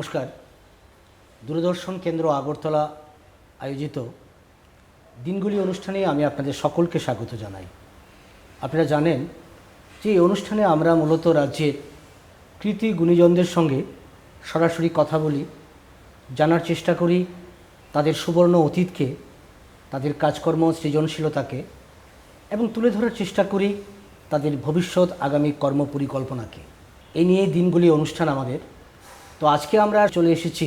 নমস্কার। দূরদর্শন কেন্দ্র আগরতলা আয়োজিত দিনগুলি অনুষ্ঠানে আমি আপনাদের সকলকে স্বাগত জানাই। আপনারা জানেন যে এই অনুষ্ঠানে আমরা মূলত রাজ্যের কৃতি গুণীজনদের সঙ্গে সরাসরি কথা বলি, জানার চেষ্টা করি তাদের সুবর্ণ অতীতকে, তাদের কাজকর্ম সৃজনশীলতাকে এবং তুলে ধরার চেষ্টা করি তাদের ভবিষ্যৎ আগামী কর্মপরিকল্পনাকে। এই নিয়ে দিনগুলি অনুষ্ঠান আমাদের। তো আজকে আমরা চলে এসেছি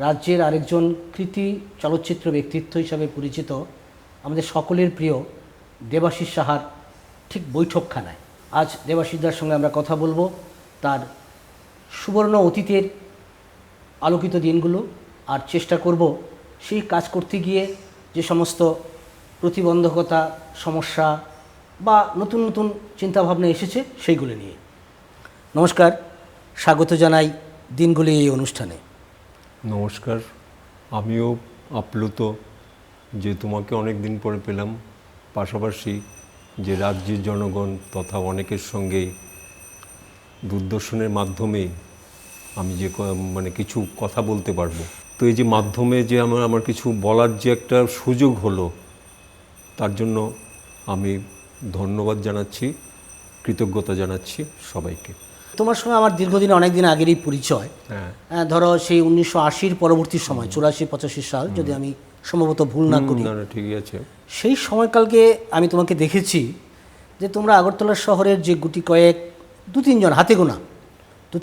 রাজ্যের আরেকজন কৃতি চলচ্চিত্র ব্যক্তিত্ব হিসাবে পরিচিত আমাদের সকলের প্রিয় দেবাশিস সাহার ঠিক বৈঠকখানায়। আজ দেবাশিসদার সঙ্গে আমরা কথা বলবো তার সুবর্ণ অতীতের আলোকিত দিনগুলো, আর চেষ্টা করব সেই কাজ করতে গিয়ে যে সমস্ত প্রতিবন্ধকতা, সমস্যা বা নতুন নতুন চিন্তাভাবনা এসেছে সেইগুলো নিয়ে। নমস্কার, স্বাগত জানাই দিনগুলি এই অনুষ্ঠানে। নমস্কার, আমিও আপ্লুত যে তোমাকে অনেক দিন পরে পেলাম, পাশাপাশি যে রাজ্যের জনগণ তথা অনেকের সঙ্গে দূরদর্শনের মাধ্যমে আমি যে কিছু কথা বলতে পারবো। তো এই যে মাধ্যমে যে আমার কিছু বলার যে একটা সুযোগ হলো, তার জন্য আমি ধন্যবাদ জানাচ্ছি, কৃতজ্ঞতা জানাচ্ছি সবাইকে। তোমার সঙ্গে আমার দীর্ঘদিন অনেক দিন আগেরই পরিচয়। ধরো সেই 1980-র পরবর্তী সময় 84-85 সাল, যদি আমি সম্ভবত ভুল না করি। ঠিকই আছে। সেই সময়কালকে আমি তোমাকে দেখেছি যে তোমরা আগরতলা শহরের যে গুটি কয়েক দু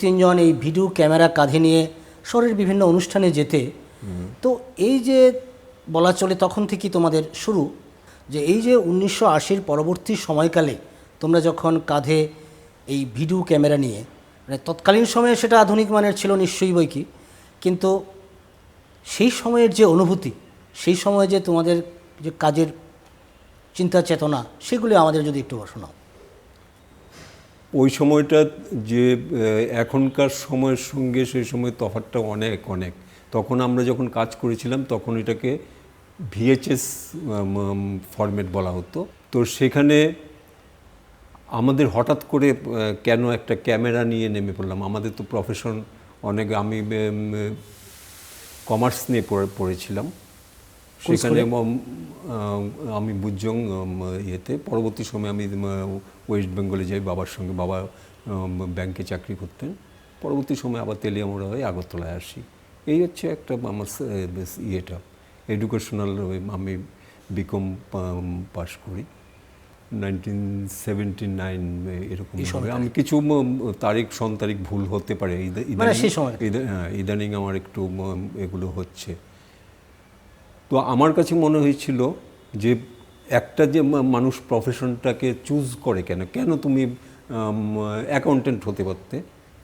তিনজন এই ভিডিও ক্যামেরা কাঁধে নিয়ে শহরের বিভিন্ন অনুষ্ঠানে যেতে। তো এই যে বলা চলে তখন থেকেই তোমাদের শুরু, যে এই যে 1980-র পরবর্তী সময়কালে তোমরা যখন কাঁধে এই ভিডিও ক্যামেরা নিয়ে, মানে তৎকালীন সময়ে সেটা আধুনিক মানের ছিল নিশ্চয়ই বই কি, কিন্তু সেই সময়ের যে অনুভূতি, সেই সময়ে যে তোমাদের যে কাজের চিন্তা চেতনা, সেগুলি আমাদের যদি একটু শোনাও। ওই সময়টা যে এখনকার সময়ের সঙ্গে সেই সময় তফাৎটা অনেক অনেক। তখন আমরা যখন কাজ করেছিলাম তখন এটাকে ভিএইচএস ফরম্যাট বলা হতো। তো সেখানে আমাদের হঠাৎ করে কেন একটা ক্যামেরা নিয়ে নেমে পড়লাম। আমাদের তো প্রফেশন অনেক, আমি কমার্স নিয়ে পড়েছিলাম সেখানে। আমি বুজং ইয়েতে, পরবর্তী সময়ে আমি ওয়েস্ট বেঙ্গলে যাই বাবার সঙ্গে। বাবা ব্যাংকে চাকরি করতেন। পরবর্তী সময় আবার তেলিয়ামুড়া হয়ে আগরতলায় আসি। এই হচ্ছে একটা আমার ইয়েটা এডুকেশনাল। আমি বিকম পাস করি 1979 এরকম। আমি কিছু সন তারিখ ভুল হতে পারে, ইদানিং আমার একটু এগুলো হচ্ছে। তো আমার কাছে মনে হয়েছিল যে একটা যে মানুষ প্রফেশনটাকে চুজ করে, কেন তুমি অ্যাকাউন্টেন্ট হতে পারতে,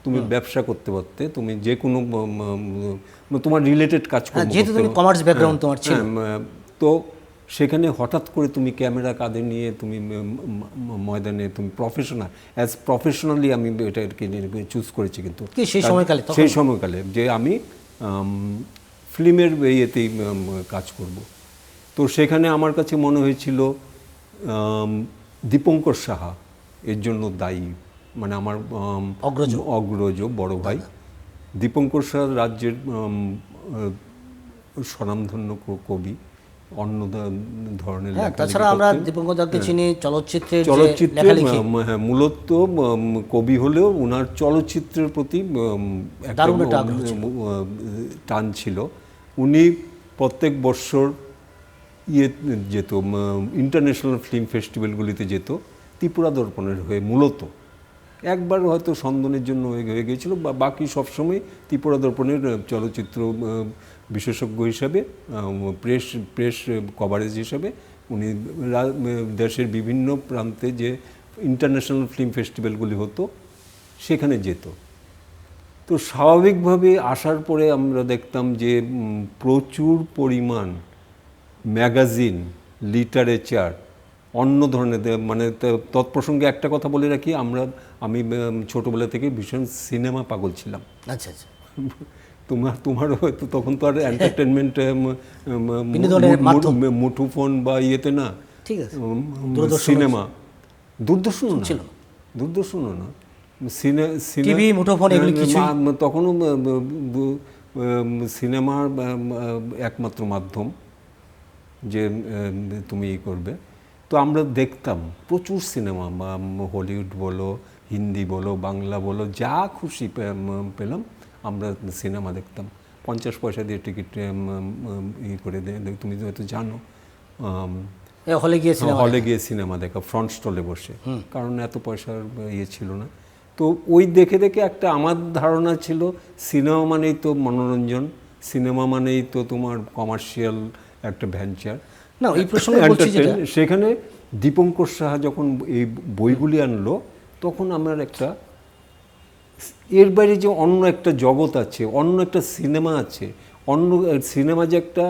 তুমি ব্যবসা করতে পারতে, তুমি যে কোনো তোমার রিলেটেড কাজ করতে, যেহেতু তুমি কমার্স ব্যাকগ্রাউন্ড তোমার ছিল। তো সেখানে হঠাৎ করে তুমি ক্যামেরা কাঁধে নিয়ে তুমি ময়দানে তুমি প্রফেশনালি আমি এটাকে চুজ করেছি। কিন্তু সেই সময়কালে যে আমি ফিল্মের ইয়েতেই কাজ করব। তো সেখানে আমার কাছে মনে হয়েছিল দীপঙ্কর সাহা এর জন্য দায়ী, মানে আমার অগ্রজ বড় ভাই দীপঙ্কর সাহা রাজ্যের স্বনামধন্য কবি, অন্য ধরনের তাছাড়া আমরা দীপঙ্করদাকে চিনি চলচ্চিত্রে। হ্যাঁ, মূলত কবি হলেও ওনার চলচ্চিত্রের প্রতি টান ছিল। উনি প্রত্যেক বছর যেত, ইন্টারন্যাশনাল ফিল্ম ফেস্টিভ্যালগুলিতে যেত ত্রিপুরা দর্পণের হয়ে। মূলত একবার হয়তো সন্দনের জন্য হয়ে গিয়েছিল, বা বাকি সবসময় ত্রিপুরা দর্পণের চলচ্চিত্র বিশেষজ্ঞ হিসাবে, প্রেস কভারেজ হিসাবে উনি দেশের বিভিন্ন প্রান্তে যে ইন্টারন্যাশনাল ফিল্ম ফেস্টিভ্যালগুলি হতো সেখানে যেত। তো স্বাভাবিকভাবে আসার পরে আমরা দেখতাম যে প্রচুর পরিমাণ ম্যাগাজিন, লিটারেচার, অন্য ধরনের, মানে তৎপ্রসঙ্গে একটা কথা বলে রাখি, আমি ছোটোবেলা থেকে ভীষণ সিনেমা পাগল ছিলাম। আচ্ছা আচ্ছা। তোমার হয়তো তখন তো আর এন্টারটেনমেন্ট মুঠোফোন বা ইয়েতে না, ঠিক আছে, সিনেমা দূরদর্শনও না। টিভি, মুঠোফোন এগুলি কিছুই? তখনও সিনেমার একমাত্র মাধ্যম যে তুমি করবে। তো আমরা দেখতাম প্রচুর সিনেমা, হলিউড বলো, হিন্দি বলো, বাংলা বলো, যা খুশি পেলাম আমরা সিনেমা দেখতাম। 50 পয়সা দিয়ে টিকিট করে তুমি হয়তো জানো, হলে গিয়ে সিনেমা দেখা, ফ্রন্ট স্টলে বসে, কারণ এত পয়সার ছিল না। তো ওই দেখে দেখে একটা আমার ধারণা ছিল সিনেমা মানেই তো মনোরঞ্জন, সিনেমা মানেই তো তোমার কমার্শিয়াল একটা ভেঞ্চার। না, এই প্রসঙ্গে বলছি যেটা, সেখানে দীপঙ্কর সাহা যখন এই বইগুলি আনলো, তখন আমার একটা এর বাইরে যে অন্য একটা জগৎ আছে, অন্য একটা সিনেমা আছে, অন্য সিনেমা যে একটা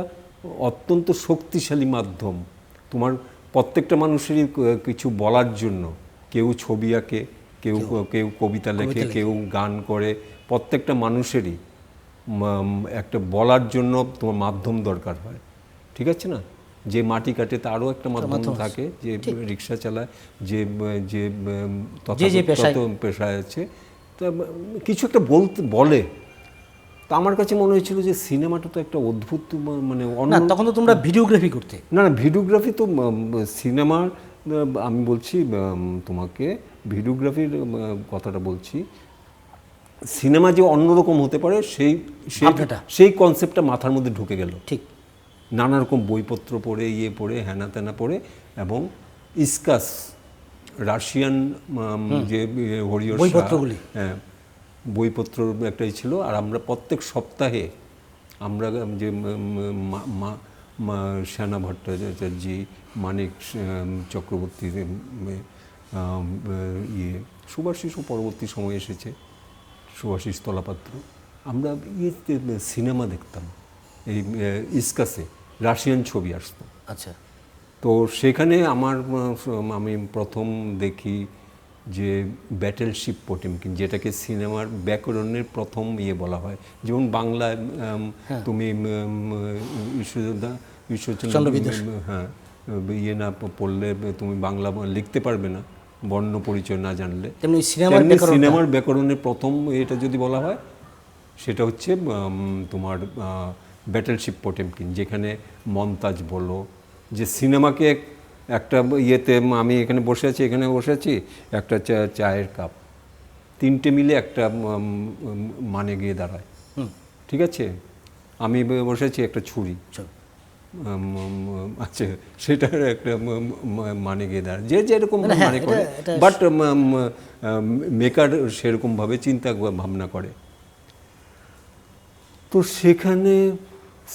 অত্যন্ত শক্তিশালী মাধ্যম, তোমার প্রত্যেকটা মানুষেরই কিছু বলার জন্য, কেউ ছবি আঁকে, কেউ কেউ কবিতা লেখে, কেউ গান করে, প্রত্যেকটা মানুষেরই একটা বলার জন্য তোমার মাধ্যম দরকার হয়, ঠিক আছে না? যে মাটি কাটে তারও একটা মাধ্যম থাকে, যে রিক্সা চালায়, যে যে পেশায় আছে, তা কিছু একটা বলে। তো আমার কাছে মনে হয়েছিল যে সিনেমাটা তো একটা অদ্ভুত, মানে তখন তো তোমরা ভিডিওগ্রাফি করতে। না, ভিডিওগ্রাফি তো সিনেমার, আমি বলছি তোমাকে ভিডিওগ্রাফির কথাটা বলছি, সিনেমা যে অন্যরকম হতে পারে সেই কনসেপ্টটা মাথার মধ্যে ঢুকে গেল। ঠিক, নানা রকম বইপত্র পড়ে, পড়ে, হ্যানা ত্যানা পড়ে, এবং ইস্কাস রাশিয়ান যে হরিহর বইপত্রগুলি, হ্যাঁ, বইপত্র একটাই ছিল। আর আমরা প্রত্যেক সপ্তাহে আমরা যে সেনা ভট্টাচার্যী, মানিক চক্রবর্তী, সুভাষিসও পরবর্তী সময় এসেছে, সুভাষিস তলাপাত্র, আমরা সিনেমা দেখতাম এই ইস্কাসে, রাশিয়ান ছবি আসতো। আচ্ছা। তো সেখানে আমি প্রথম দেখি যে ব্যাটেলশিপ পোটেমকিন, যেটাকে সিনেমার ব্যাকরণের প্রথম বলা হয়। যেমন বাংলায় তুমি ঈশ্বরচন্দ্র, হ্যাঁ, না পড়লে তুমি বাংলা লিখতে পারবে না, বর্ণ পরিচয় না জানলে। তেমনি সিনেমার ব্যাকরণের প্রথম এটা যদি বলা হয়, সেটা হচ্ছে তোমার ব্যাটেলশিপ পোটেমকিন, যেখানে মন্তাজ বলো, যে সিনেমাকে একটা আমি এখানে বসে আছি, একটা চায়ের কাপ, তিনটে মিলে একটা মানে গিয়ে দাঁড়ায়, ঠিক আছে? আমি বসে আছি, একটা ছুরি, আচ্ছা, সেটার একটা মানে গিয়ে দাঁড়ায়, যে যেরকম মানে করে, বাট মেকার সেরকমভাবে চিন্তা ভাবনা করে। তো সেখানে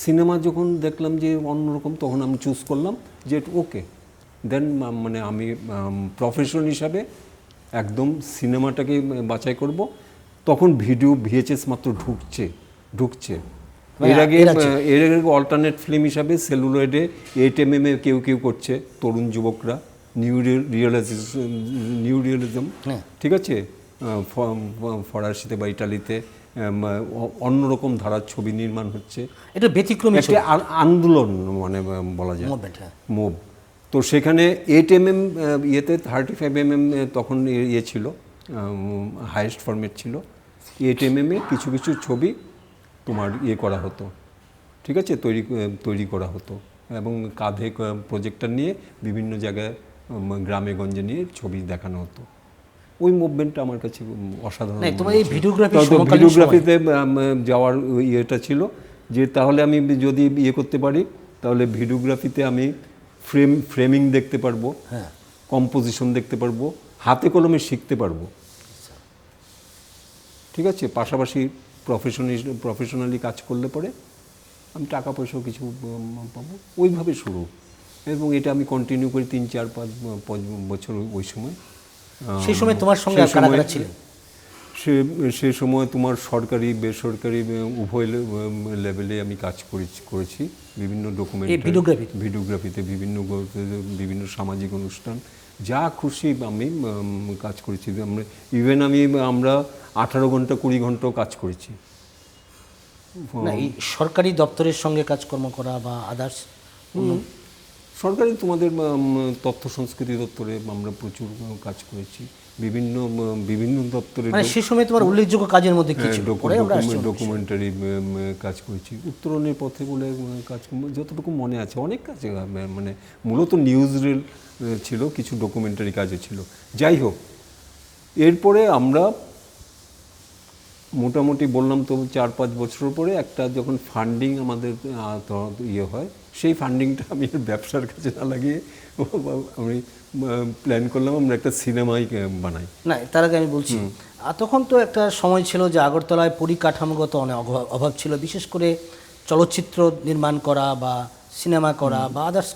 সিনেমা যখন দেখলাম যে অন্যরকম, তখন আমি চুজ করলাম যে ওকে, দেন মানে আমি প্রফেশন হিসাবে একদম সিনেমাটাকে বাছাই করব। তখন ভিডিও VHS মাত্র ঢুকছে। এর আগে অল্টারনেট ফিল্ম হিসাবে সেলুলয়েডে 8mm কেউ করছে, তরুণ যুবকরা, নিউ রিয়েলিজম, ঠিক আছে, ফরাসিতে বা ইটালিতে অন্যরকম ধারার ছবি নির্মাণ হচ্ছে। এটা ব্যতিক্রমী একটা আন্দোলন মানে বলা যায়, মুভ। তো সেখানে 8mm 35mm তখন ছিল, হাইয়েস্ট ফরম্যাট ছিল। 8mm কিছু ছবি তোমার করা হতো, ঠিক আছে, তৈরি করা হতো, এবং কাঁধে প্রজেক্টর নিয়ে বিভিন্ন জায়গায় গ্রামে গঞ্জে নিয়ে ছবি দেখানো হতো। ওই মুভমেন্টটা আমার কাছে অসাধারণ। ভিডিওগ্রাফিতে যাওয়ার ইয়েটা ছিল যে তাহলে আমি যদি করতে পারি, তাহলে ভিডিওগ্রাফিতে আমি ফ্রেমিং দেখতে পারবো, কম্পোজিশন দেখতে পারবো, হাতে কলমে শিখতে পারবো, ঠিক আছে। পাশাপাশি প্রফেশনালি কাজ করলে পরে আমি টাকা পয়সাও কিছু পাবো। ওইভাবে শুরু, এবং এটা আমি কন্টিনিউ করি 3-4-5 বছর। ওই সময়, সেই সময় তোমার সঙ্গে কারা ছিল? সে সময় তোমার সরকারি বেসরকারি উভয় লেভেলে আমি কাজ করেছি। বিভিন্ন ভিডিওগ্রাফিতে, বিভিন্ন সামাজিক অনুষ্ঠান, যা খুশি আমি কাজ করেছি। আমরা 18 ঘন্টা 20 ঘন্টাও কাজ করেছি। এই সরকারি দপ্তরের সঙ্গে কাজকর্ম করা বা আদার্স সরকারি তোমাদের তথ্য সংস্কৃতি দপ্তরে আমরা প্রচুর কাজ করেছি, বিভিন্ন দপ্তরে মানে সে সময় তোমার উল্লেখযোগ্য কাজের মধ্যে কি ছিল? পরে আমরা আসছি। ডকুমেন্টারি কাজ করেছি, উত্তরণের পথে বলে কাজ, যতটুকু মনে আছে অনেক কাজ, মানে মূলত নিউজ রিল ছিল, কিছু ডকুমেন্টারি কাজও ছিল। যাই হোক, এরপরে আমরা মোটামুটি বললাম তো 4-5 বছর পরে একটা যখন ফান্ডিং আমাদের ইয়ে হয়, সেই ফান্ডিংটা আমি ব্যবসার কাজে না লাগিয়ে আমি প্ল্যান করলাম আমরা একটা সিনেমাই বানাই। না, তার আগে আমি বলছি, তখন তো একটা সময় ছিল যে আগরতলায় পরিকাঠামোগত অনেক অভাব ছিল, বিশেষ করে চলচ্চিত্র নির্মাণ করা বা সিনেমা করা বা আদার্স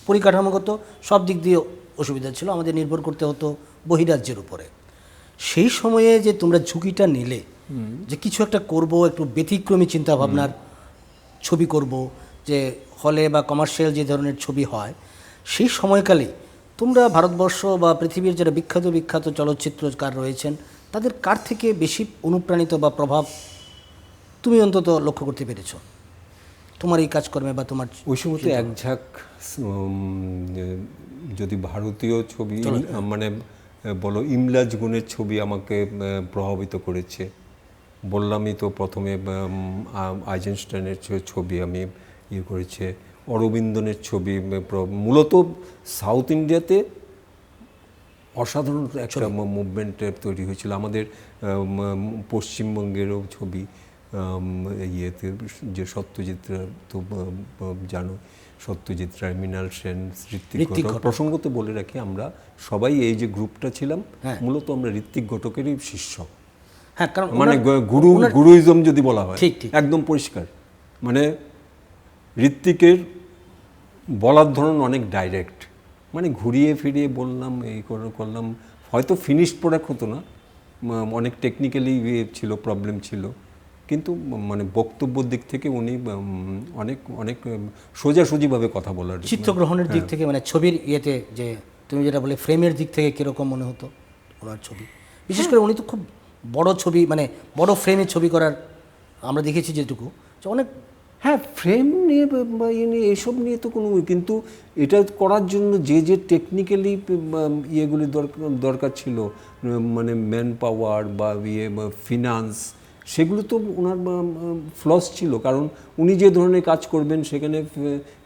পরিকাঠামোগত সব দিক দিয়ে অসুবিধা ছিল, আমাদের নির্ভর করতে হতো বহিরাজ্যের উপরে। সেই সময়ে যে তোমরা ঝুঁকিটা নিলে যে কিছু একটা করব, একটু ব্যতিক্রমী চিন্তাভাবনার ছবি করব, যে হলে বা কমার্শিয়াল যে ধরনের ছবি হয়, সেই সময়কালে তোমরা ভারতবর্ষ বা পৃথিবীর যারা বিখ্যাত চলচ্চিত্রকার রয়েছেন তাদের কার থেকে বেশি অনুপ্রাণিত বা প্রভাব তুমি অন্তত লক্ষ্য করতে পেরেছ তোমার এই কাজকর্মে বা তোমার ওই সময় তো এক ঝাঁক যদি ভারতীয় ছবি মানে বলো ইমলাজ গুণের ছবি আমাকে প্রভাবিত করেছে। বললামই তো প্রথমে আইজেনস্টাইনের ছবি আমি ইয়ে করেছে, অরবিন্দনের ছবি, মূলত সাউথ ইন্ডিয়াতে অসাধারণ একটা মুভমেন্ট তৈরি হয়েছিল। আমাদের পশ্চিমবঙ্গেরও ছবি ইয়েতে যে সত্যজিৎ তো জানো, সত্যজিৎ রায়, মৃণাল সেন, ঋত্বিক ঘটক। প্রসঙ্গত বলে রাখি, আমরা সবাই এই যে গ্রুপটা ছিলাম মূলত আমরা ঋত্বিক ঘটকেরই শিষ্য। হ্যাঁ, কারণ মানে গুরুইজম যদি বলা হয় একদম পরিষ্কার, মানে ঋত্বিকের বলার ধরন অনেক ডাইরেক্ট, মানে ঘুরিয়ে ফিরিয়ে বললাম, এই করলাম, হয়তো ফিনিশড প্রোডাক্ট হতো না, অনেক টেকনিক্যালি ছিল, প্রবলেম ছিল, কিন্তু মানে বক্তব্যের দিক থেকে উনি অনেক অনেক সোজাসুজিভাবে কথা বলার, চিত্রগ্রহণের দিক থেকে, মানে ছবির ইয়েতে যে তুমি যেটা বলে ফ্রেমের দিক থেকে কীরকম মনে হতো ওনার ছবি, বিশেষ করে উনি তো খুব বড় ছবি, মানে বড় ফ্রেমে ছবি করার আমরা দেখেছি যেটুকু, অনেক হ্যাঁ ফ্রেম নিয়ে বা এসব নিয়ে তো কোনো, কিন্তু এটা করার জন্য যে টেকনিক্যালি ইয়েগুলি দরকার ছিল, মানে ম্যান পাওয়ার বা ফিনান্স, সেগুলো তো ওনার ফ্লস ছিল, কারণ উনি যে ধরনের কাজ করবেন সেখানে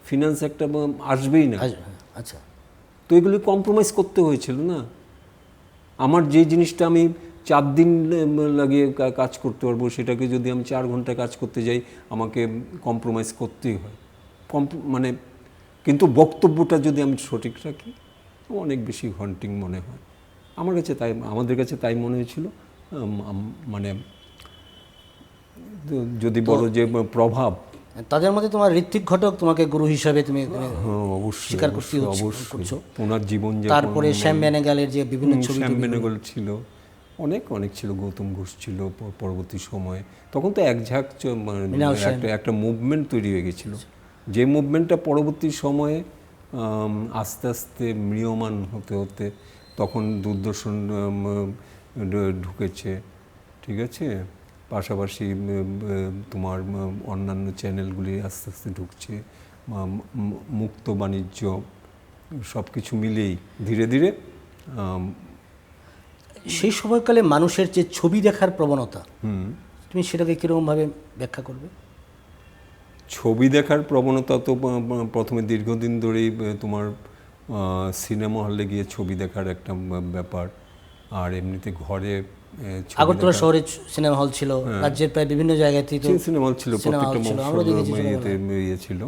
ফিনান্স একটা আসবেই না। আচ্ছা, তো এগুলি কম্প্রোমাইজ করতে হয়েছিল না। আমার যে জিনিসটা আমি 4 দিন লাগিয়ে কাজ করতে পারবো, সেটাকে যদি আমি 4 ঘন্টা কাজ করতে যাই আমাকে কম্প্রোমাইজ করতেই হয়, মানে কিন্তু বক্তব্যটা যদি আমি সঠিক রাখি অনেক বেশি হন্টিং মনে হয় আমার কাছে, তাই আমাদের কাছে তাই মনে হয়েছিল। মানে যদি বলো যে প্রভাব, তাদের মধ্যে তোমার ঋত্বিক ঘটক তোমাকে গুরু হিসাবে তুমি স্বীকার করতে অবশ্যই ওনার জীবন, তারপরে শ্যাম বেনেগালের যে বিভিন্ন ছবি, শ্যাম বেনেগল ছিল, অনেক ছিল, গৌতম ঘোষ ছিল পরবর্তী সময়ে। তখন তো এক ঝাঁক একটা মুভমেন্ট তৈরি হয়ে গেছিল, যে মুভমেন্টটা পরবর্তী সময়ে আস্তে আস্তে ম্রিয়মান হতে হতে তখন দূরদর্শন ঢুকেছে, ঠিক আছে, পাশাপাশি তোমার অন্যান্য চ্যানেলগুলি আস্তে আস্তে ঢুকছে, মুক্ত বাণিজ্য, সব কিছু মিলেই ধীরে ধীরে সেই সময়কালে মানুষের যে ছবি দেখার প্রবণতা, তুমি সেটাকে কীরকমভাবে ব্যাখ্যা করবে? ছবি দেখার প্রবণতা তো প্রথমে দীর্ঘদিন ধরেই তোমার সিনেমা হলে গিয়ে ছবি দেখার একটা ব্যাপার, আর এমনিতে ঘরে আগরতলা শহরে সিনেমা হল ছিল, রাজ্যের প্রায় বিভিন্ন জায়গাতেই তো সিনেমা হল ছিল, প্রত্যেকটা ইয়ে ছিল,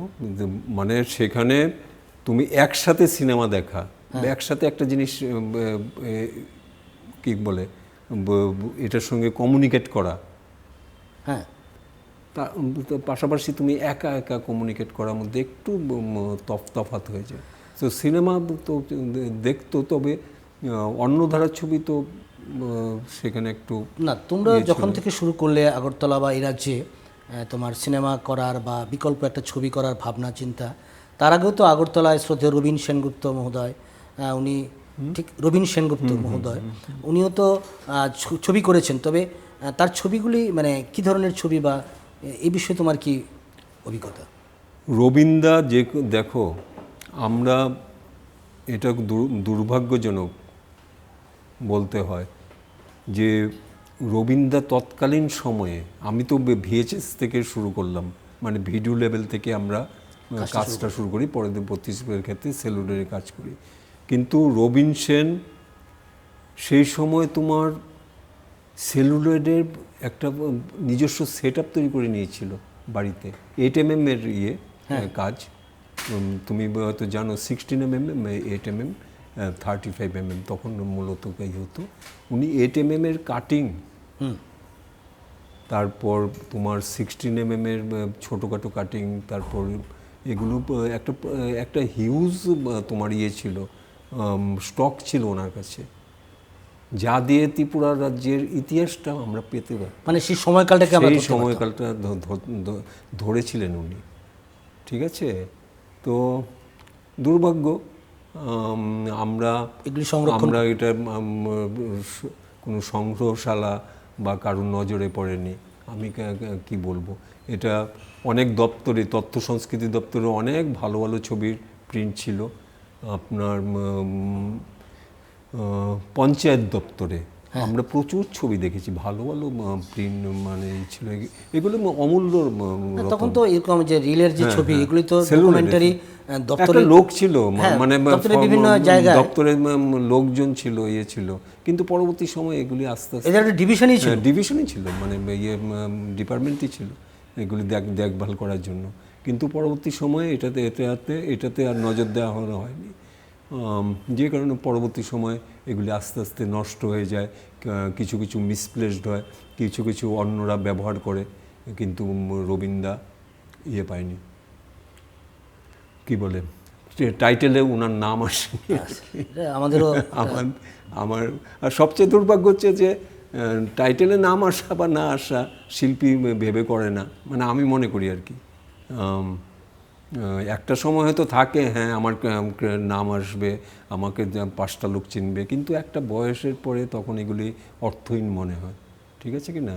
মানে সেখানে তুমি একসাথে সিনেমা দেখা, একসাথে একটা জিনিস কি বলে এটার সঙ্গে কমিউনিকেট করা, হ্যাঁ, পাশাপাশি তুমি একা একা কমিউনিকেট করার মধ্যে একটু তফাৎ হয়ে যায়। তো সিনেমা তো দেখতো, তবে অন্য ধারার ছবি তো সেখানে একটু না। তোমরা যখন থেকে শুরু করলে আগরতলা বা এই রাজ্যে তোমার সিনেমা করার বা বিকল্প একটা ছবি করার ভাবনা চিন্তা, তার আগেও তো আগরতলায় শ্রদ্ধেয় রবীন সেনগুপ্ত মহোদয়, উনি ঠিক রবীন সেনগুপ্ত মহোদয়, উনিও তো ছবি করেছেন, তবে তার ছবিগুলি মানে কী ধরনের ছবি বা এই বিষয়ে তোমার কি অভিজ্ঞতা? রবীন্দা যে দেখো, আমরা এটা দুর্ভাগ্যজনক বলতে হয় যে রবীন্দ্র তৎকালীন সময়ে, আমি তো ভিএচএস থেকে শুরু করলাম, মানে ভিডিও লেভেল থেকে আমরা কাজটা শুরু করি, পরবর্তী ক্ষেত্রে সেলুলারে কাজ করি। কিন্তু রবীন সেন সেই সময় তোমার সেলুলয়েডের একটা নিজস্ব সেট আপ তৈরি করে নিয়েছিল বাড়িতে, 8mm এর কাজ। তুমি হয়তো জানো 16mm, 8mm, 35mm তখন মূলত এই হতো। উনি 8mm এর কাটিং, তারপর তোমার 16mm এর ছোটোখাটো কাটিং, তারপর এগুলো একটা হিউজ তোমার ছিল, স্টক ছিল ওনার কাছে, যা দিয়ে ত্রিপুরা রাজ্যের ইতিহাসটা আমরা পেতে পারি। মানে সেই সময়কালটাকে আমরা সেই সময়কালটা ধরেছিলেন উনি, ঠিক আছে। তো দুর্ভাগ্য আমরা এটা কোনো সংগ্রহশালা বা কারোর নজরে পড়েনি। আমি কি বলবো, এটা অনেক দপ্তরে, তথ্য সংস্কৃতি দপ্তরে অনেক ভালো ভালো ছবির প্রিন্ট ছিল। আপনার পঞ্চায়েত দপ্তরে আমরা প্রচুর ছবি দেখেছি, ভালো ভালো প্রিন্ট মানে ছিল। এগুলো অমূল্য। তখন তো এরকম যে রিলের যে ছবি, এগুলি তো ডকুমেন্টারি দপ্তরে লোক ছিল, মানে বিভিন্ন জায়গায় দপ্তরে লোকজন ছিল, ছিল। কিন্তু পরবর্তী সময় এগুলি আস্তে আস্তে এটা একটা ডিভিশনই ছিল, মানে ডিপার্টমেন্টই ছিল এগুলি দেখভাল করার জন্য। কিন্তু পরবর্তী সময়ে এটাতে আর নজর দেওয়া হয়নি, যে কারণে পরবর্তী সময় এগুলি আস্তে আস্তে নষ্ট হয়ে যায়, কিছু কিছু মিসপ্লেসড হয়, কিছু কিছু অন্যরা ব্যবহার করে, কিন্তু রবীন্দ্র পায়নি, কি বলে, টাইটেলে ওনার নাম আসে আমাদেরও। আমার আর সবচেয়ে দুর্ভাগ্য হচ্ছে যে টাইটেলে নাম আসা বা না আসা শিল্পী ভেবে করে না, মানে আমি মনে করি আর কি। একটা সময় হয়তো থাকে, হ্যাঁ আমার নাম আসবে, আমাকে 5টা লোক চিনবে, কিন্তু একটা বয়সের পরে তখন এগুলি অর্থহীন মনে হয়, ঠিক আছে কি না,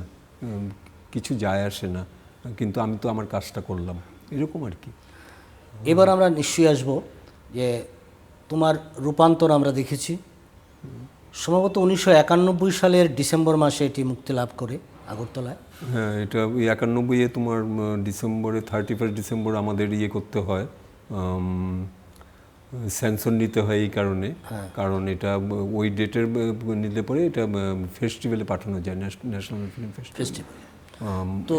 কিছু যায় আসে না, কিন্তু আমি তো আমার কাজটা করলাম, এরকম আর কি। এবার আমরা নিশ্চয়ই আসবো যে তোমার রূপান্তর আমরা দেখেছি, সম্ভবত 1991 সালের ডিসেম্বর মাসে এটি মুক্তি লাভ করে আগরতলায়। হ্যাঁ, এটা 91-এ তোমার ডিসেম্বরে 31 ডিসেম্বর আমাদের করতে হয়, সেন্সর নিতে হয় এই কারণে, কারণ এটা ওই ডেটের নিলে পরে এটা ফেস্টিভ্যালে পাঠানো যায়, ন্যাশনাল ফিল্ম ফেস্টিভ্যাল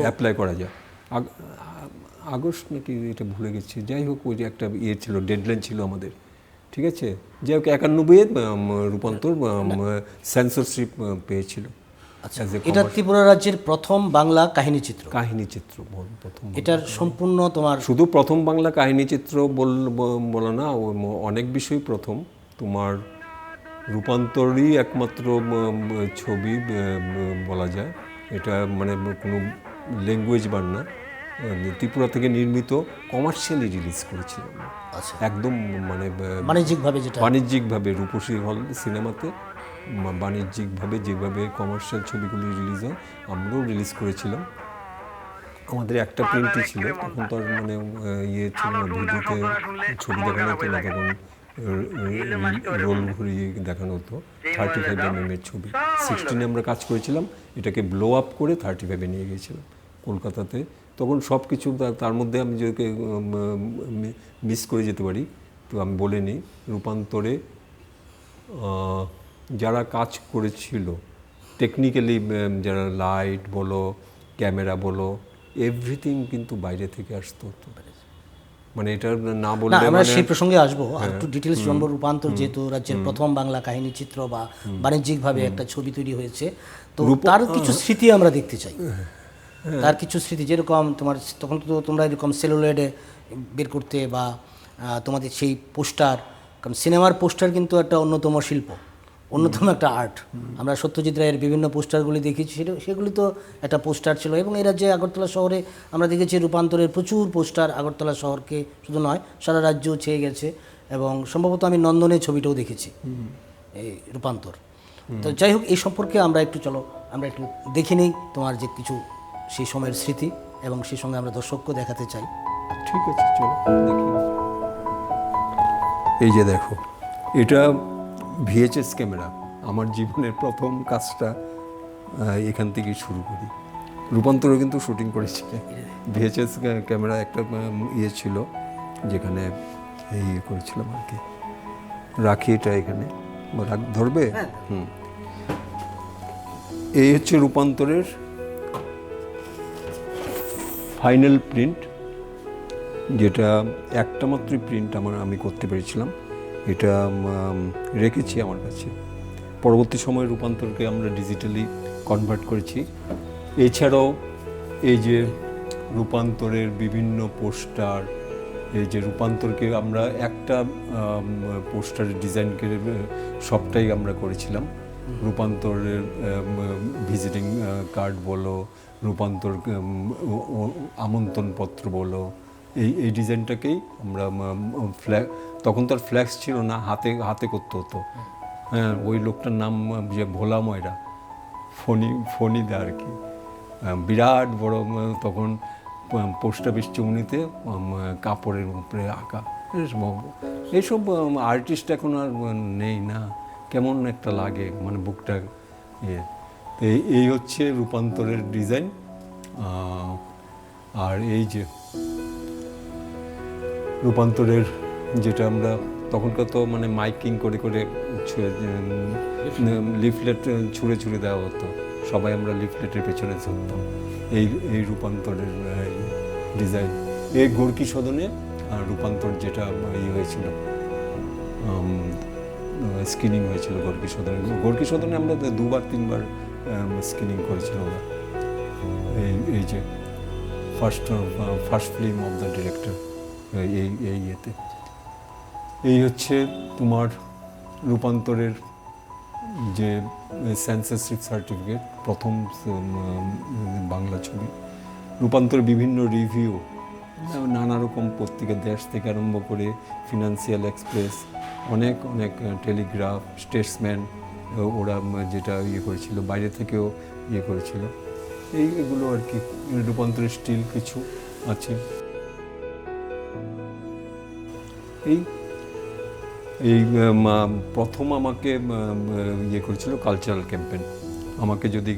অ্যাপ্লাই করা যায়। আগস্ট নাকি এটা ভুলে গেছি, যাই হোক ওই যে একটা ছিল, ডেডলাইন ছিল আমাদের, ঠিক আছে। যাই হোক 91-এ রূপান্তর সেন্সরশিপ পেয়েছিল। আচ্ছা, এটা ত্রিপুরা রাজ্যের প্রথম বাংলা কাহিনীচিত্র প্রথম। এটার সম্পূর্ণ তোমার শুধু প্রথম বাংলা কাহিনীচিত্র বলা না, অনেক বিষয় প্রথম। তোমার রূপান্তরই একমাত্র ছবি বলা যায়, এটা মানে কোনো ল্যাঙ্গুয়েজ বার না, ত্রিপুরা থেকে নির্মিত, কমার্শিয়ালি রিলিজ করেছিল। আচ্ছা, একদম মানে বাণিজ্যিকভাবে রূপসী হল সিনেমাতে বাণিজ্যিকভাবে যেভাবে কমার্শিয়াল ছবিগুলি রিলিজ হয়, আমরাও রিলিজ করেছিলাম। আমাদের একটা প্রিন্টই ছিল, তখন তো আর মানে ছিল না, ভিডিওতে ছবি দেখানো হতো না, তখন রোল ঘুরিয়ে দেখানো হতো। 35mm এর ছবি 16-এ আমরা কাজ করেছিলাম, এটাকে ব্লো আপ করে 35-এ নিয়ে গিয়েছিলাম কলকাতাতে। তখন সব কিছু, তার মধ্যে আমি যদি মিস করে যেতে পারি তো আমি বলে নিই, রূপান্তরে যারা কাজ করেছিল টেকনিক্যালি, যারা লাইট বলো, ক্যামেরা বলো, এভরিথিং কিন্তু বাইরে থেকে আসতে হতো, মানে এটা না বললে আমরা সেই প্রসঙ্গে আসবো, আর একটু ডিটেলস জানবো। রূপান্তর যেহেতু রাজ্যের প্রথম বাংলা কাহিনী চিত্র বা বাণিজ্যিকভাবে একটা ছবি তৈরি হয়েছে, তো তার কিছু স্মৃতি আমরা দেখতে চাই। তার কিছু স্মৃতি, যেরকম তোমার তখন তো তোমরা এরকম সেলুলয়েডে বের করতে, বা তোমাদের সেই পোস্টার, কারণ সিনেমার পোস্টার কিন্তু একটা অন্যতম শিল্প, অন্যতম একটা আর্ট। আমরা সত্যজিৎ রায়ের বিভিন্ন পোস্টারগুলি দেখেছি, সেগুলি তো একটা পোস্টার ছিল। এবং এই রাজ্যে আগরতলা শহরে আমরা দেখেছি রূপান্তরের প্রচুর পোস্টার, আগরতলা শহরকে শুধু নয় সারা রাজ্যও ছেয়ে গেছে। এবং সম্ভবত আমি নন্দনের ছবিটাও দেখেছি এই রূপান্তর। তো যাই হোক, এই সম্পর্কে আমরা একটু দেখে নিই তোমার যে কিছু সেই সময়ের স্মৃতি, এবং সেই সঙ্গে আমরা দর্শককেও দেখাতে চাই। ঠিক আছে, চলো দেখি। এই যে দেখো, এটা ভিএইচএস ক্যামেরা। আমার জীবনের প্রথম কাজটা এখান থেকেই শুরু করি। রূপান্তরও কিন্তু শুটিং করেছি। ভিএইচএস ক্যামেরা একটা ইয়ে ছিল যেখানে ইয়ে করেছিলাম আর কি। রাখি এটা এখানে, ধরবে? হুম। এই হচ্ছে রূপান্তরের ফাইনাল প্রিন্ট, যেটা একটা মাত্র প্রিন্ট আমি করতে পেরেছিলাম। এটা রেখেছি আমার কাছে। পরবর্তী সময়ে রূপান্তরকে আমরা ডিজিটালি কনভার্ট করেছি। এছাড়াও এই যে রূপান্তরের বিভিন্ন পোস্টার, এই যে রূপান্তরকে আমরা একটা পোস্টারের ডিজাইন করে সবটাই আমরা করেছিলাম। রূপান্তরের ভিজিটিং কার্ড বলো, রূপান্তর আমন্ত্রণপত্র বলো, এই ডিজাইনটাকেই আমরা তখন তো আর ফ্ল্যাক্স ছিল না, হাতে করতে হতো। হ্যাঁ, ওই লোকটার নাম যে ভোলা ময়রা, ফণিদা আর কি, বিরাট বড় তখন পোস্ট অফিস চুমনিতে কাপড়ের উপরে আঁকা। এইসব আর্টিস্ট এখন আর নেই না, কেমন একটা লাগে মানে বুকটা ইয়ে। তো এই হচ্ছে রূপান্তরের ডিজাইন। আর এই যে রূপান্তরের যেটা আমরা তখনকার তো মানে মাইকিং করে লিফলেট ছুঁড়ে দেওয়া হতো, সবাই আমরা লিফলেটের পেছনে চলতাম। এই রূপান্তরের ডিজাইন, এই গোর্কি সদনে রূপান্তর যেটা ইয়ে হয়েছিল, স্ক্রিনিং হয়েছিল গোর্কি সদনে আমরা 2-3বার স্ক্রিনিং করেছিলাম ওরা। এই যে first film of the director, এই ইয়েতে। এই হচ্ছে তোমার রূপান্তরের যে সেন্সরশিপ সার্টিফিকেট, প্রথম বাংলা ছবি। রূপান্তরের বিভিন্ন রিভিউ, নানা রকম পত্রিকা, দেশ থেকে আরম্ভ করে ফিনান্সিয়াল এক্সপ্রেস, অনেক টেলিগ্রাফ, স্টেটসম্যান, ওরা যেটা ইয়ে করেছিল, বাইরে থেকেও ইয়ে করেছিল। এইগুলো আর কি। রূপান্তরের স্টিল কিছু আছে। এই প্রথম আমাকে ইয়ে করেছিল কালচারাল ক্যাম্পেইন। আমাকে যদি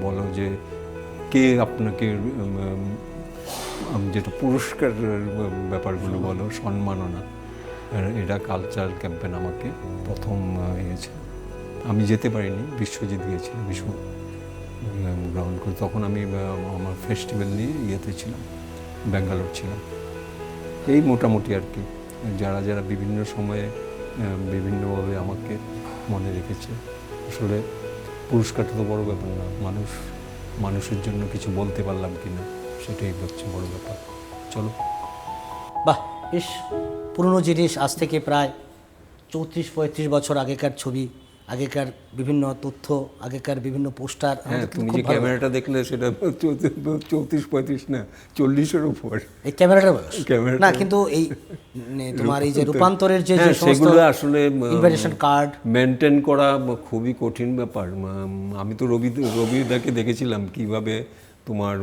বলো যে কে আপনাকে যেটা পুরস্কার ব্যাপারগুলো বলো, সম্মাননা, এটা কালচারাল ক্যাম্পেইন আমাকে প্রথম ইয়েছে। আমি যেতে পারিনি, বিশ্বজিৎ গিয়েছিল, বিশ্ব গ্রহণ করে। তখন আমি আমার ফেস্টিভ্যাল নিয়ে ইয়েতে ছিলাম, ব্যাঙ্গালোর ছিলাম। এই মোটামুটি আর কি, যারা বিভিন্ন সময়ে বিভিন্নভাবে আমাকে মনে রেখেছে। আসলে পুরস্কারটা তো বড় ব্যাপার না, মানুষের জন্য কিছু বলতে পারলাম কি না, সেটাই হচ্ছে বড় ব্যাপার। চলো। বাহ, বেশ পুরনো জিনিস, আজ থেকে প্রায় 34-35 বছর আগেকার ছবি, আগেকার বিভিন্ন তথ্য, আগেকার বিভিন্ন পোস্টার। হ্যাঁ, তুমি যে ক্যামেরাটা দেখলে সেটা 34-35 না, 40-এর উপর এই ক্যামেরাটার বয়স না, কিন্তু এই তোমার এই যে রূপান্তরের যে সেগুলো আসলে ইনভাইটেশন কার্ড মেনটেন করা খুবই কঠিন ব্যাপার। আমি তো রবিদাকে দেখেছিলাম কিভাবে তোমার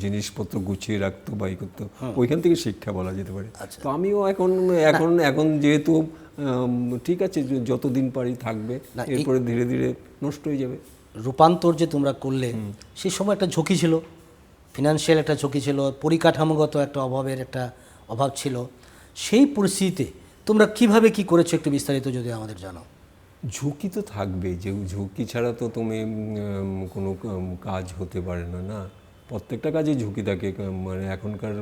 জিনিসপত্র গুছিয়ে রাখতো বা ই করতো, ওইখান থেকে শিক্ষা বলা যেতে পারে। তো আমিও এখন যেহেতু ঠিক আছে, যতদিন পারি থাকবে, এরপরে ধীরে ধীরে নষ্ট হয়ে যাবে। রূপান্তর যে তোমরা করলে, সেই সময় একটা ঝুঁকি ছিল, ফিনান্সিয়াল একটা ঝুঁকি ছিল, পরিকাঠামোগত একটা অভাব ছিল। সেই পরিস্থিতিতে তোমরা কিভাবে কি করেছো একটু বিস্তারিত যদি আমাদের জানাও। ঝুঁকি তো থাকবেই, যে ঝুঁকি ছাড়া তো তুমি কোনো কাজ হতে পারে না। প্রত্যেকটা কাজে ঝুঁকি থাকে, মানে এখনকার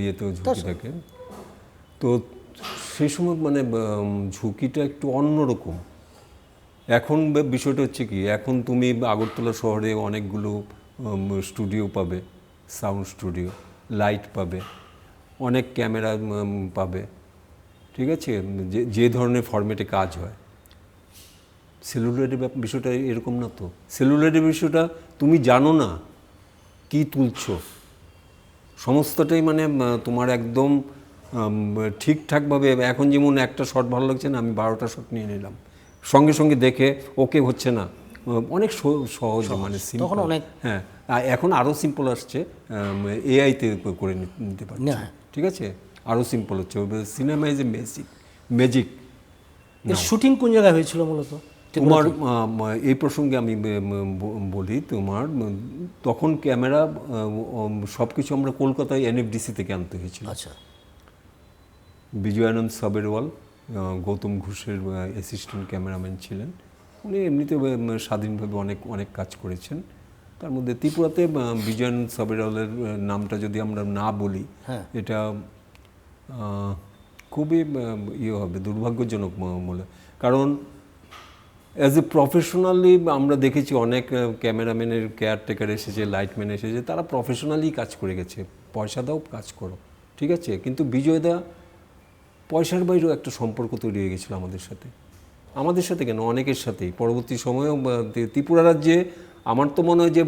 ইয়েতেও ঝুঁকি থাকে। তো সেই সময় মানে ঝুঁকিটা একটু অন্যরকম। এখন বিষয়টা হচ্ছে কি, এখন তুমি আগরতলা শহরে অনেকগুলো স্টুডিও পাবে, সাউন্ড স্টুডিও, লাইট পাবে, অনেক ক্যামেরা পাবে, ঠিক আছে, যে ধরনের ফরম্যাটে কাজ হয়। সেলুলয়েডের বিষয়টা এরকম না তো। সেলুলয়েডের বিষয়টা তুমি জানো না কি তুলছো, সমস্তটাই মানে তোমার একদম ঠিকঠাকভাবে। এখন যেমন একটা শট ভালো লাগছে না, আমি 12টা শট নিয়ে নিলাম, সঙ্গে সঙ্গে দেখে ওকে হচ্ছে না, অনেক সহজ মানে সিম্পল। হ্যাঁ, এখন আরও সিম্পল আসছে, এআইতে করে নিতে পারছে, ঠিক আছে, আরও সিম্পল হচ্ছে। Cinema is a magic. এর শুটিং কোন জায়গায় হয়েছিল মূলত? তোমার এই প্রসঙ্গে আমি বলি, তোমার তখন ক্যামেরা সব কিছু আমরা কলকাতায় NFDC থেকে আনতে হয়েছিল। আচ্ছা। বিজয়ানন্দ সাবেরওয়াল গৌতম ঘোষের অ্যাসিস্ট্যান্ট ক্যামেরাম্যান ছিলেন। উনি এমনিতে স্বাধীনভাবে অনেক কাজ করেছেন। তার মধ্যে ত্রিপুরাতে বিজয়ানন্দ সাবেরওয়ালের নামটা যদি আমরা না বলি, এটা খুবই হবে, দুর্ভাগ্যজনক বলে। কারণ অ্যাজ এ প্রফেশনালি আমরা দেখেছি অনেক ক্যামেরাম্যানের কেয়ারটেকার এসেছে, লাইটম্যান এসেছে, তারা প্রফেশনালি কাজ করে গেছে, পয়সা দাও কাজ করো, ঠিক আছে। কিন্তু বিজয়দা পয়সার বাইরেও একটা সম্পর্ক তৈরি হয়ে গেছিলো আমাদের সাথে কেন, অনেকের সাথেই। পরবর্তী সময়েও ত্রিপুরা রাজ্যে আমার তো মনে হয় যে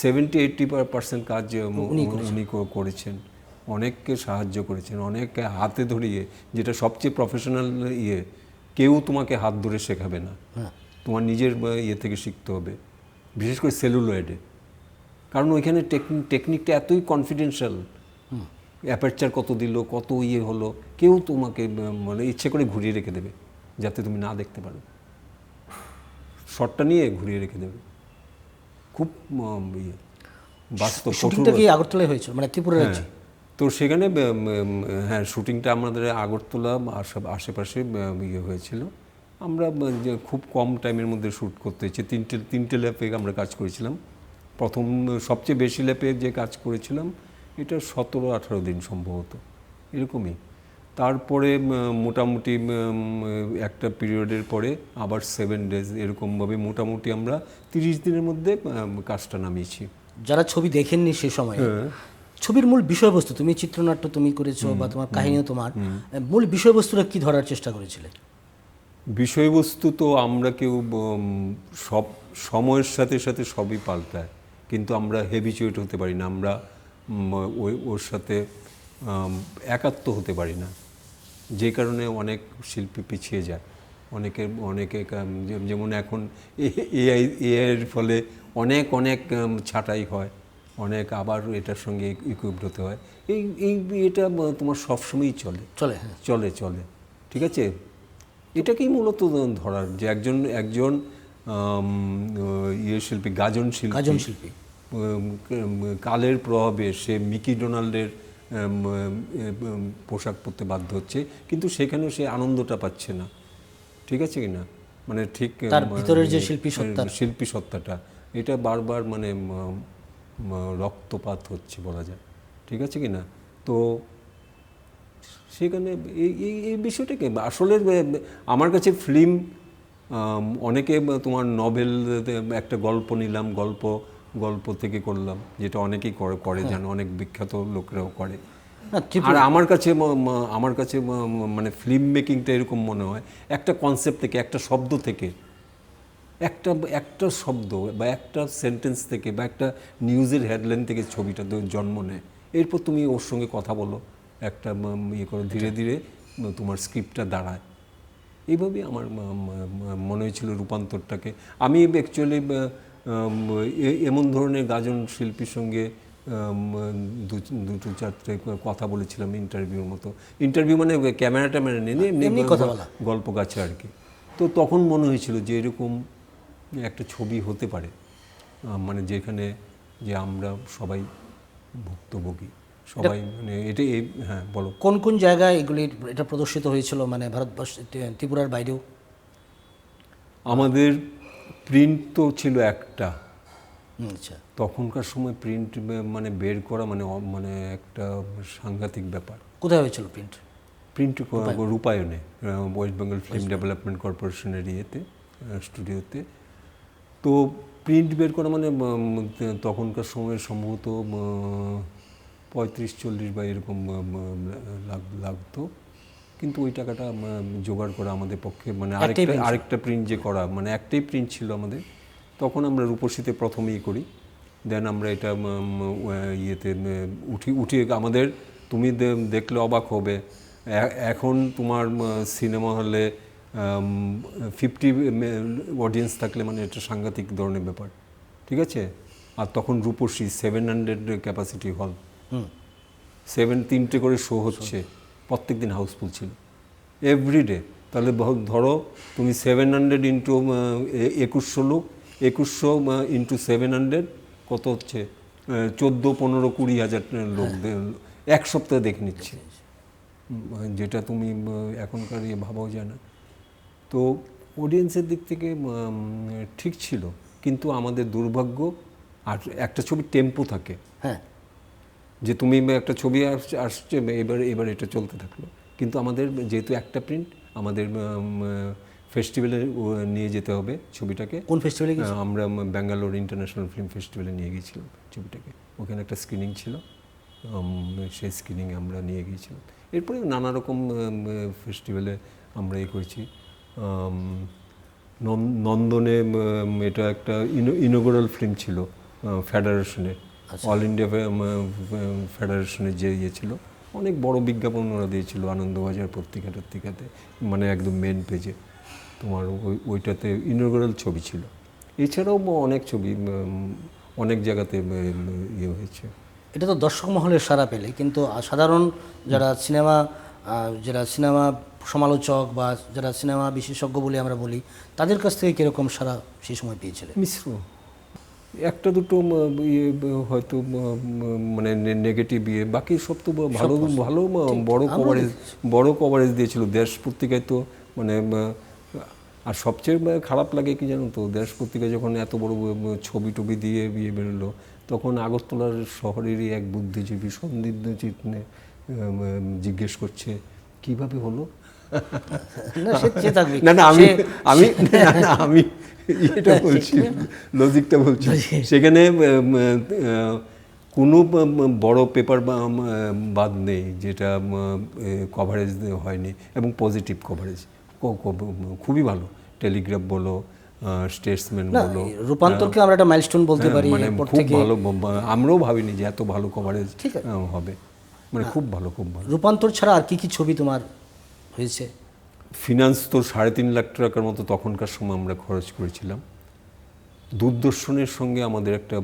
70-80% কাজ উনি করেছেন, অনেককে সাহায্য করেছেন, অনেককে হাতে ধরিয়ে, যেটা সবচেয়ে প্রফেশনাল কেউ তোমাকে হাত ধরে শেখাবে না, তোমার নিজের থেকে শিখতে হবে, বিশেষ করে সেলুলয়েডে। কারণ ওইখানে টেকনিকটা এতই কনফিডেন্সিয়াল, অ্যাপারচার কত দিল, কত হলো, কেউ তোমাকে মানে ইচ্ছে করে ঘুরিয়ে রেখে দেবে যাতে তুমি না দেখতে পারো, শটটা নিয়ে ঘুরিয়ে রেখে দেবে। খুব বাস্তব। শুটিংটা কি আগরতলায় হয়েছিল, মানে ত্রিপুরা রাজ্যে? তো সেখানে হ্যাঁ, শুটিংটা আমাদের আগরতলা আশেপাশে হয়েছিল। আমরা খুব কম টাইমের মধ্যে শ্যুট করতে হয়েছে, তিনটে ল্যাপে আমরা কাজ করেছিলাম। প্রথম সবচেয়ে বেশি ল্যাপে যে কাজ করেছিলাম এটা 17-18 দিন সম্ভবত, এরকমই। তারপরে মোটামুটি একটা পিরিয়ডের পরে আবার 7 days, এরকমভাবে মোটামুটি আমরা 30 দিনের মধ্যে কাজটা নামিয়েছি। যারা ছবি দেখেননি সে সময়, ছবির মূল বিষয়বস্তু, তুমি চিত্রনাট্য তুমি করেছো বা তোমার কাহিনীও তোমার, মূল বিষয়বস্তুটা কি ধরার চেষ্টা করেছিলে? বিষয়বস্তু তো আমরা কেউ সব সময়ের সাথে সাথে সবই পাল্টায়, কিন্তু আমরা হেবিচুয়েট হতে পারি না, আমরা ওর সাথে একাত্ম হতে পারি না, যে কারণে অনেক শিল্পী পিছিয়ে যায়। অনেকে যেমন এখন এআইয়ের ফলে অনেক ছাঁটাই হয়, অনেক আবার এটার সঙ্গে ইকুইপড হতে হয়। এটা তোমার সবসময়ই চলে, ঠিক আছে। এটাকেই মূলত ধরার, যে একজন শিল্পী, গাজন শিল্পী কালের প্রভাবে সে মিকি ডোনাল্ডের পোশাক পরতে বাধ্য হচ্ছে, কিন্তু সেখানেও সে আনন্দটা পাচ্ছে না, ঠিক আছে কি না, মানে ঠিক তার ভিতরের যে শিল্পী সত্তাটা এটা বারবার মানে রক্তপাত হচ্ছে বলা যায়, ঠিক আছে কি না। তো সেখানে এই বিষয়টাকে আসলে আমার কাছে ফিল্ম, অনেকে তোমার নভেল, একটা গল্প নিলাম, গল্প থেকে করলাম, যেটা অনেকেই করে জানো, অনেক বিখ্যাত লোকরাও করে। আর আমার কাছে মানে ফিল্ম মেকিংটা এরকম মনে হয়, একটা কনসেপ্ট থেকে, একটা শব্দ থেকে, একটা শব্দ বা একটা সেন্টেন্স থেকে বা একটা নিউজের হেডলাইন থেকে ছবিটা জন্ম নেয়। এরপর তুমি ওর সঙ্গে কথা বলো, একটা করো, ধীরে ধীরে তোমার স্ক্রিপ্টটা দাঁড়ায়। এইভাবেই আমার মনে হয়েছিল রূপান্তরটাকে। আমি অ্যাকচুয়ালি এমন ধরনের গাজন শিল্পীর সঙ্গে দুটো চারটে কথা বলেছিলাম ইন্টারভিউর মতো। ইন্টারভিউ মানে ক্যামেরাটা নিয়ে এমনি গল্প গাছে আর কি। তো তখন মনে হয়েছিল যে এরকম একটা ছবি হতে পারে, মানে যেখানে যে আমরা সবাই ভুক্তভোগী, সবাই, মানে এটাই। হ্যাঁ, বলো। কোন জায়গায় এটা প্রদর্শিত হয়েছিল, মানে ভারতবর্ষ, ত্রিপুরার বাইরেও? আমাদের প্রিন্ট তো ছিল একটা, আচ্ছা। তখনকার সময় প্রিন্ট মানে বের করা মানে একটা সাংঘাতিক ব্যাপার। কোথায় হয়েছিল প্রিন্ট? রূপায়ণে, ওয়েস্ট বেঙ্গল ফিল্ম ডেভেলপমেন্ট কর্পোরেশনের স্টুডিওতে। তো প্রিন্ট বের করা মানে তখনকার সময় সম্ভবত 35-40 বা এরকম লাগতো, কিন্তু ওই টাকাটা জোগাড় করা আমাদের পক্ষে, মানে আরেকটা প্রিন্ট যে করা, মানে একটাই প্রিন্ট ছিল আমাদের তখন। আমরা রূপসীতে প্রথমেই করি, দেন আমরা এটা উঠিয়ে আমাদের, তুমি দেখলে অবাক হবে, এখন তোমার সিনেমা হলে 50 অডিয়েন্স থাকলে মানে এটা সাংঘাতিক ধরনের ব্যাপার, ঠিক আছে। আর তখন রূপসী 700 ক্যাপাসিটি হল, 3টে করে শো হচ্ছে, প্রত্যেক দিন হাউসফুল ছিল এভরিডে। তাহলে ধরো তুমি 700 ইন্টু 2100 লোক, 2100 ইন্টু 700 কত হচ্ছে, 14-15-20 হাজার লোক এক সপ্তাহে দেখে নিচ্ছে, যেটা তুমি এখনকার ভাবাও যায় না। তো অডিয়েন্সের দিক থেকে ঠিক ছিল, কিন্তু আমাদের দুর্ভাগ্য, আর একটা ছবির টেম্পো থাকে, হ্যাঁ, যে তুমি একটা ছবি আসছে এবার এটা চলতে থাকলো, কিন্তু আমাদের যেহেতু একটা প্রিন্ট, আমাদের ফেস্টিভ্যালে নিয়ে যেতে হবে ছবিটাকে। কোন ফেস্টিভ্যালে গেছে? আমরা ব্যাঙ্গালোর ইন্টারন্যাশনাল ফিল্ম ফেস্টিভ্যালে নিয়ে গিয়েছিলাম ছবিটাকে, ওখানে একটা স্ক্রিনিং ছিল, সেই স্ক্রিনিংয়ে আমরা নিয়ে গিয়েছিলাম। এরপরে নানা রকম ফেস্টিভ্যালে আমরা করেছি। নন্দনে এটা একটা ইনোগ্রাল ফিল্ম ছিল ফেডারেশনের, অল ইন্ডিয়া ফেডারেশনের যে ছিল, অনেক বড় বিজ্ঞাপন ওরা দিয়েছিল আনন্দবাজার পত্রিকাতে, মানে একদম মেন পেজে তোমার ওইটাতে ইনোগ্রাল ছবি ছিল। এছাড়াও অনেক ছবি অনেক জায়গাতে হয়েছে। এটা তো দর্শক মহলের সাড়া পেলে, কিন্তু সাধারণ যারা সিনেমা সমালোচক বা যারা সিনেমা বিশেষজ্ঞ বলে আমরা বলি, তাদের কাছ থেকে কীরকম সাড়া সেই সময় পেয়েছিলেন? মিশ্র, একটা দুটো হয়তো মানে নেগেটিভ বাকি সব তো ভালো ভালো বড় কভারেজ দিয়েছিল দেশ পত্রিকায়। তো মানে আর সবচেয়ে খারাপ লাগে কি জানো তো, দেশ পত্রিকায় যখন এত বড় ছবি টবি দিয়ে বেরোলো, তখন আগরতলার শহরেরই এক বুদ্ধিজীবী সন্দিগ্ধ চিত্তে জিজ্ঞেস করছে কিভাবে হলো। না আমি এটা বলছি, লজিকটা বলছি। সেখানে কোনো বড় পেপার বাদ নেই যেটা কভারেজ হয়নি, এবং পজিটিভ কভারেজ খুবই ভালো। টেলিগ্রাফ বলো, স্টেটসম্যান বলো, রূপান্তরকে আমরা একটা মাইলস্টোন বলতে পারি। মানে খুব ভালো, আমরাও ভাবিনি যে এত ভালো কভারেজ হবে, মানে খুব ভালো। রূপান্তর ছাড়া আর কি কি ছবি তোমার হয়েছে? ফিনান্স তো 3.5 লাখ টাকার মতো তখনকার সময় আমরা খরচ করেছিলাম। দূরদর্শনের সঙ্গে আমাদের একটা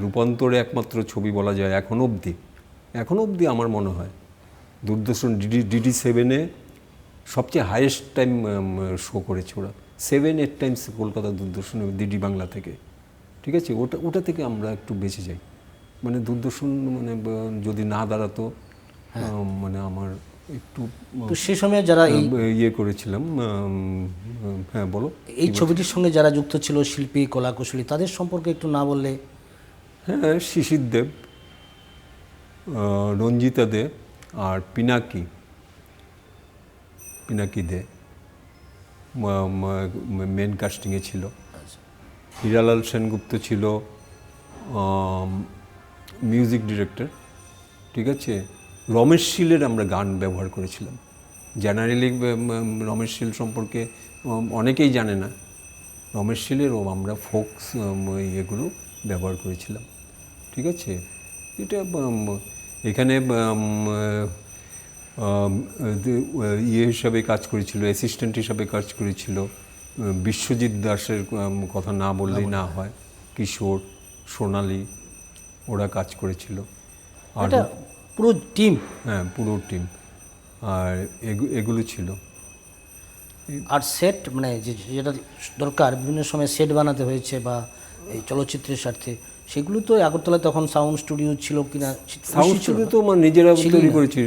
রূপান্তরে একমাত্র ছবি বলা যায় এখনও অবধি আমার মনে হয় দূরদর্শন DD7-এ সবচেয়ে হাইয়েস্ট টাইম শো করেছে ওরা, 7-8 টাইমস কলকাতা দূরদর্শনে, DD বাংলা থেকে। ঠিক আছে, ওটা থেকে আমরা একটু বেঁচে যাই। মানে দূরদর্শন মানে যদি না দাঁড়াতো, মানে আমার একটু সেই সময় যারা করেছিলাম। হ্যাঁ বলো। এই ছবিটির সঙ্গে যারা যুক্ত ছিল, শিল্পী, কলাকুশলী, তাদের সম্পর্কে একটু না বললে? হ্যাঁ, শিশির দেব, রঞ্জিতা দে, আর পিনাকি দে মেন কাস্টিংয়ে ছিল। হীরালাল সেনগুপ্ত ছিল মিউজিক ডিরেক্টর। ঠিক আছে, রমেশ শীলের আমরা গান ব্যবহার করেছিলাম। জেনারেলি রমেশ শীল সম্পর্কে অনেকেই জানে না, রমেশ শীলেরও আমরা ফোকস ইয়েগুলো ব্যবহার করেছিলাম। ঠিক আছে, এটা এখানে হিসাবে কাজ করেছিল, অ্যাসিস্ট্যান্ট হিসাবে কাজ করেছিল বিশ্বজিৎ দাসের কথা না বললেই না হয়, কিশোর, সোনালি, ওরা কাজ করেছিল। আর পুরো টিম, হ্যাঁ পুরো টিম, আর এগুলো ছিল। আর সেট মানে যেটা দরকার বিভিন্ন সময় সেট বানাতে হয়েছে বা এই চলচ্চিত্রের স্বার্থে, সেগুলো তো আগরতলায় তখন সাউন্ড স্টুডিও ছিল কিনা? সাউন্ড স্টুডিও তো নিজেরা তৈরি করেছি।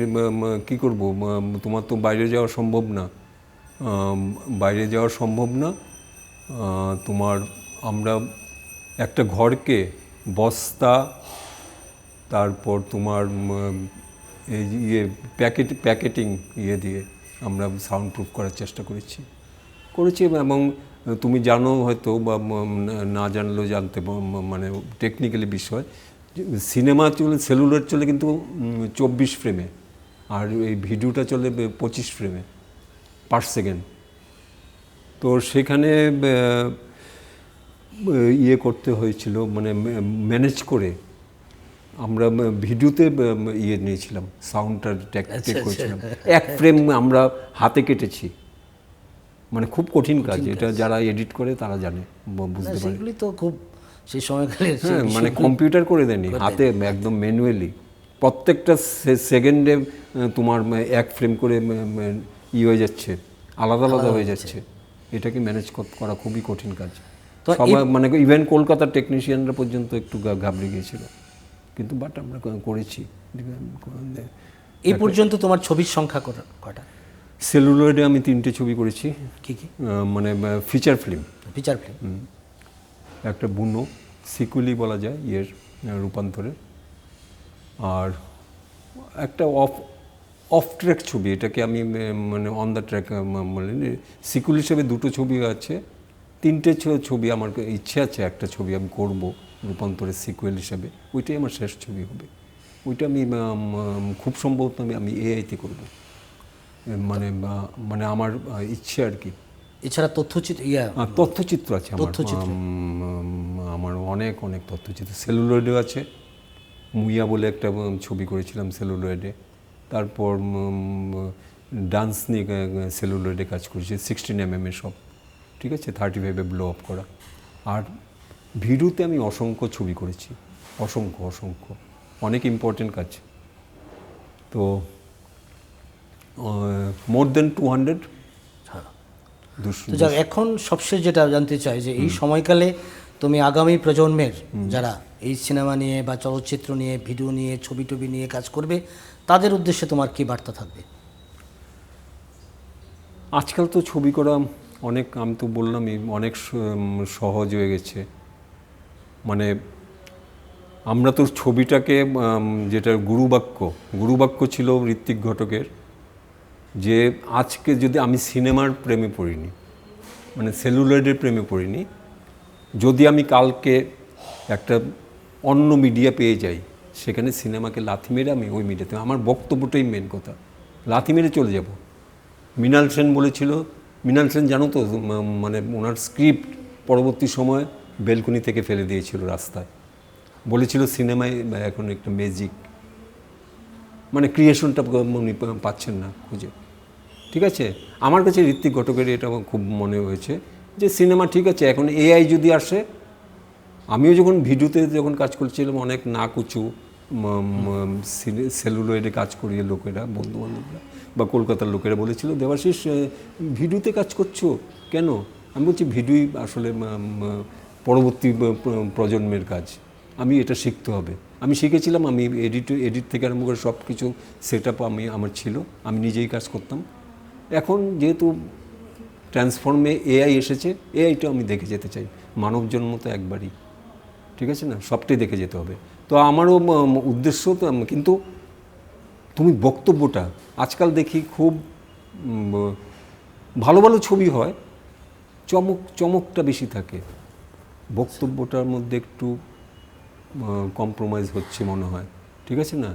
কী করবো, তোমার তো বাইরে যাওয়া সম্ভব না। তোমার আমরা একটা ঘরকে বস্তা, তারপর তোমার এই প্যাকেটিং দিয়ে আমরা সাউন্ড প্রুফ করার চেষ্টা করেছি। এবং তুমি জানো হয়তো, বা না জানলেও জানতে, মানে টেকনিক্যালি বিষয়, সিনেমা চলে, সেলুলার চলে কিন্তু 24 ফ্রেমে, আর এই ভিডিওটা চলে 25 ফ্রেমে পার সেকেন্ড। তো সেখানে করতে হয়েছিল, মানে ম্যানেজ করে আমরা ভিডিওতে নিয়েছিলাম, সাউন্ডটা টেক করেছিলাম। এক ফ্রেম আমরা হাতে কেটেছি, মানে খুব কঠিন কাজ। এটা যারা এডিট করে তারা জানে, বুঝতে পারে। সেগুলি তো খুব সেই সময়কালে, হ্যাঁ, মানে কম্পিউটার করে দেয়নি, হাতে একদম ম্যানুয়ালি প্রত্যেকটা সেকেন্ডে তোমার এক ফ্রেম করে হয়ে যাচ্ছে, আলাদা আলাদা হয়ে যাচ্ছে। এটাকে ম্যানেজ করা খুবই কঠিন কাজ। তো সবাই মানে ইভেন কলকাতার টেকনিশিয়ানরা পর্যন্ত একটু ঘাবড়ে গিয়েছিল, কিন্তু বাট আমরা করেছি। এই পর্যন্ত তোমার ছবির সংখ্যা কটা? সেলুলয়েডে আমি 3টে ছবি করেছি। কি কি? মানে ফিচার ফিল্ম। Feature film. একটা বুনো সিকুয়েলি বলা যায় রূপান্তরে, আর একটা অফ ট্র্যাক ছবি। এটাকে আমি মানে অন দ্য ট্র্যাক মানে সিকুয়েল হিসেবে 2টো ছবি আছে। 3টে ছবি আমার ইচ্ছে আছে, একটা ছবি আমি করব রূপান্তরের সিকুয়েল হিসেবে। ওইটাই আমার শেষ ছবি হবে। ওইটা আমি খুব সম্ভবত আমি এআইতে করব, মানে আমার ইচ্ছে আর কি। এছাড়া তথ্যচিত্র আছে আমার অনেক অনেক তথ্যচিত্র। সেলুলয়েডেও আছে, মুইয়া বলে একটা ছবি করেছিলাম সেলুলয়েডে। তারপর ডান্স নিয়ে সেলুলয়েডে কাজ করেছি, 16mm সব, ঠিক আছে, 35 ব্লো আপ করা। আর ভিডিওতে আমি অসংখ্য ছবি করেছি, অসংখ্য অনেক ইম্পর্টেন্ট কাজ। তো মোর দেন 200। তো যাক, এখন সবশেষ যেটা জানতে চাই যে এই সময়কালে তুমি আগামী প্রজন্মের যারা এই সিনেমা নিয়ে বা চলচ্চিত্র নিয়ে, ভিডিও নিয়ে, ছবি টবি নিয়ে কাজ করবে, তাদের উদ্দেশ্যে তোমার কি বার্তা থাকবে? আজকাল তো ছবি করা অনেক, আমি তো বললামই, অনেক সহজ হয়ে গেছে। মানে আমরা তো ছবিটাকে যেটা গুরুবাক্য ছিল ঋত্বিক ঘটকের, যে আজকে যদি আমি সিনেমার প্রেমে পড়িনি, মানে সেলুলয়েডের প্রেমে পড়িনি, যদি আমি কালকে একটা অন্য মিডিয়া পেয়ে যাই, সেখানে সিনেমাকে লাথি মেরে আমি ওই মিডিয়াতে, আমার বক্তব্যটাই মেন কথা, লাথি মেরে চলে যাব। মৃণাল সেন বলেছিল, মৃণাল সেন জানো তো, মানে ওনার স্ক্রিপ্ট পরবর্তী সময় বেলকনি থেকে ফেলে দিয়েছিল রাস্তায়, বলেছিল সিনেমায় এখন একটা ম্যাজিক, মানে ক্রিয়েশনটা উনি পাচ্ছেন না খুঁজে। ঠিক আছে, আমার কাছে ঋত্বিক ঘটকের এটা খুব মনে হয়েছে যে সিনেমা ঠিক আছে, এখন এআই যদি আসে, আমিও যখন ভিডিওতে যখন কাজ করছিলাম, অনেক নাকুচু সেলুলয়েডে কাজ করিয়ে লোকেরা, বন্ধুবান্ধবরা বা কলকাতার লোকেরা বলেছিল, দেবাশিস ভিডিওতে কাজ করছো কেন? আমি বলছি ভিডিওই আসলে পরবর্তী প্রজন্মের কাজ, আমি এটা শিখতে হবে। আমি শিখেছিলাম, আমি এডিট থেকে আরম্ভ করে সব কিছু সেট আপ আমার ছিল, আমি নিজেই কাজ করতাম। এখন যেহেতু ট্রান্সফর্মে এআই এসেছে, এআইটা আমি দেখে যেতে চাই, মানব জন্ম তো একবারই, ঠিক আছে না, সবটাই দেখে যেতে হবে। তো আমারও উদ্দেশ্য তো, কিন্তু তুমি বক্তব্যটা, আজকাল দেখি খুব ভালো ভালো ছবি হয়, চমকটা বেশি থাকে, বক্তব্যটার মধ্যে একটু কম্প্রোমাইজ হচ্ছে মনে হয়, ঠিক আছে না।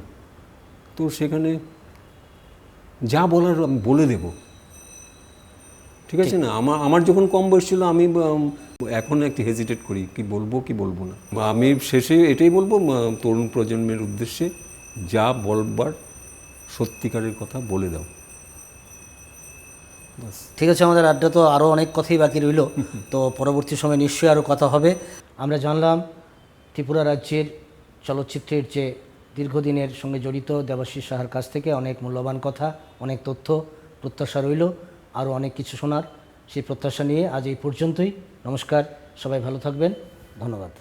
তো সেখানে যা বলার আমি বলে দেব, ঠিক আছে না। আমার যখন কম বয়স ছিল, আমি এখন একটু হেজিটেট করি, কি বলবো না। আমি শেষে এটাই বলবো তরুণ প্রজন্মের উদ্দেশ্যে, যা বলবার সত্যিকারের কথা বলে দাও। ঠিক আছে, আমাদের আড্ডা তো আরও অনেক কথাই বাকি রইল, তো পরবর্তী সময় নিশ্চয়ই আরও কথা হবে। আমরা জানলাম ত্রিপুরা রাজ্যের চলচ্চিত্রের যে দীর্ঘদিনের সঙ্গে জড়িত দেবাশিস সাহার কাছ থেকে অনেক মূল্যবান কথা, অনেক তথ্য, প্রত্যাশা রইল আরও অনেক কিছু শোনার। সেই প্রত্যাশা নিয়ে আজ এই পর্যন্তই। নমস্কার, সবাই ভালো থাকবেন, ধন্যবাদ।